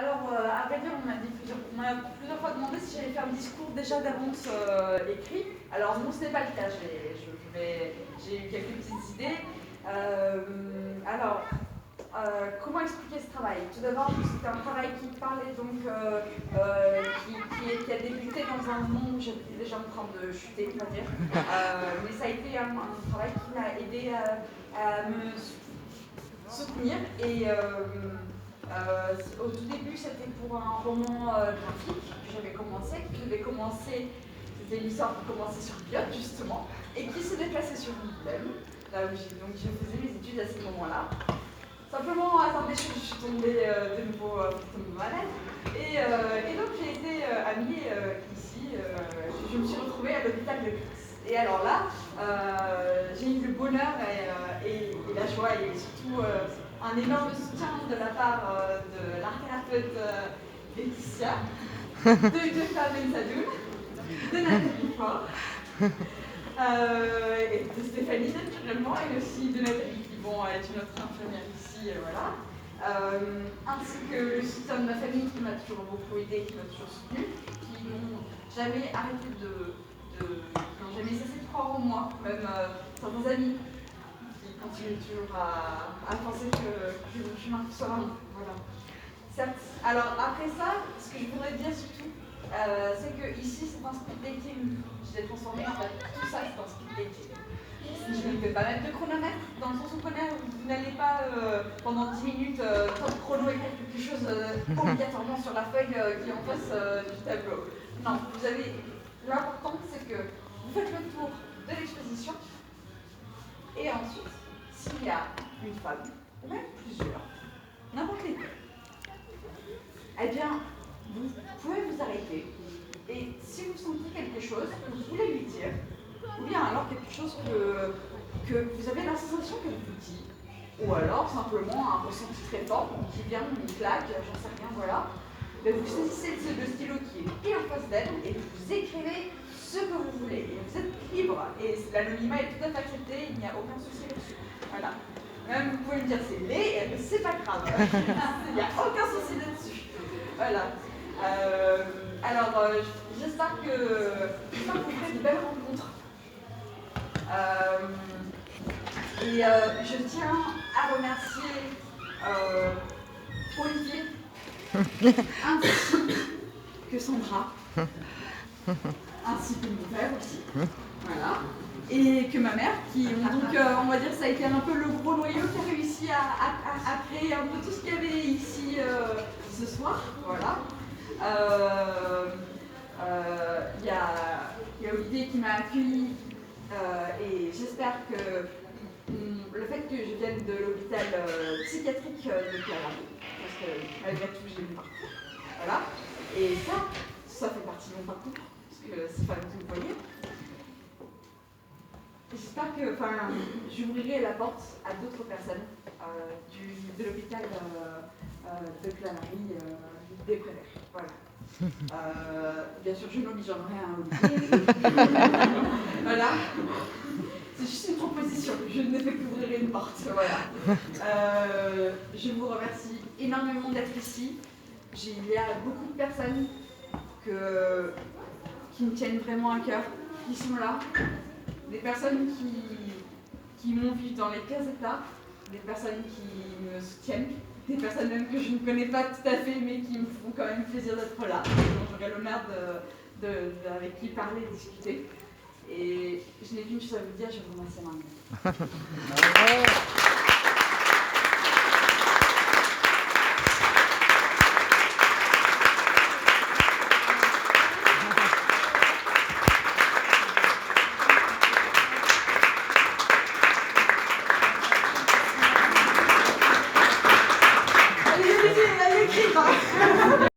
Alors, à vrai dire, on m'a plusieurs fois demandé si j'allais faire un discours déjà d'avance écrit. Alors, non, ce n'est pas le cas. J'ai eu quelques petites idées. Comment expliquer ce travail? Tout d'abord, c'est un travail qui parlait donc, qui a débuté dans un monde où j'étais déjà en train de chuter, on va dire. Mais ça a été un travail qui m'a aidé à me soutenir. Et au tout début, c'était pour un roman graphique que j'avais commencé. C'était une histoire qui commençait sur Pilote, justement, et qui se déplaçait sur Angoulême, là où je faisais mes études à ce moment-là. Simplement, attendez, je suis tombée de nouveau malade. Et donc, j'ai été amenée ici. Je me suis retrouvée à l'hôpital de Cris. Et alors là, j'ai eu le bonheur et la joie et surtout un énorme soutien de la part de l'art thérapeute Laetitia, de Fabien Sadoun, de Nathalie Faure, et de Stéphanie naturellement, et aussi de Nathalie qui est une autre infirmière ici, voilà. Ainsi que le soutien de ma famille qui m'a toujours beaucoup aidé, qui m'a toujours soutenu, qui n'ont jamais arrêté n'ont jamais cessé de croire en moi, même certains amis qui continuent toujours à penser que mon chemin sera bon. Voilà. Certes. Alors après ça, ce que je voudrais dire surtout, c'est que ici c'est un speed dating. Je l'ai transformé en fait. Tout ça c'est un speed dating. Je ne vais pas mettre de chronomètre, dans le sens où vous n'allez pas pendant 10 minutes top chrono écrire quelque chose obligatoirement sur la feuille qui est en face du tableau. Non, l'important c'est que vous faites le tour de l'exposition et ensuite, s'il y a une femme, ou même plusieurs, n'importe lesquelles, eh bien, vous pouvez vous arrêter et si vous sentez quelque chose que vous voulez lui dire, ou bien alors quelque chose que vous avez la sensation qu'elle vous dit, ou alors simplement un ressenti très fort qui vient, une claque, j'en sais rien, voilà, mais vous saisissez le stylo qui est pile en face d'elle et vous écrivez ce que vous voulez. Et vous êtes libre et l'anonymat est tout à fait accepté, il n'y a aucun souci là-dessus. Voilà. Même vous pouvez me dire c'est laid, mais c'est pas grave. Il n'y a aucun souci là-dessus. Voilà. J'espère que vous ferez de belles rencontres. Je tiens à remercier Olivier ainsi que Sandra, ainsi que mon père aussi, voilà, et que ma mère, qui donc on va dire ça a été un peu le gros noyau qui a réussi à créer un peu tout ce qu'il y avait ici ce soir, voilà. Il y a Olivier qui m'a accueilli et j'espère que le fait que je vienne de l'hôpital psychiatrique de Clairvaux, parce que malgré tout j'ai mon parcours, voilà, et ça fait partie de mon parcours, parce que c'est pas que vous voyez. J'espère que j'ouvrirai la porte à d'autres personnes de l'hôpital de Clairvaux, des Prévert, voilà. Bien sûr, je n'oblige en rien à Olivier. Voilà. C'est juste une proposition, je ne fais qu'ouvrir une porte, voilà. Je vous remercie énormément d'être ici. Il y a beaucoup de personnes qui me tiennent vraiment à cœur, qui sont là. Des personnes qui m'ont vu dans les pires états, des personnes qui me soutiennent, des personnes même que je ne connais pas tout à fait, mais qui me font quand même plaisir d'être là. Donc j'aurai l'honneur avec qui parler et discuter. Et je n'ai qu'une chose à vous dire, je vous remercie énormément.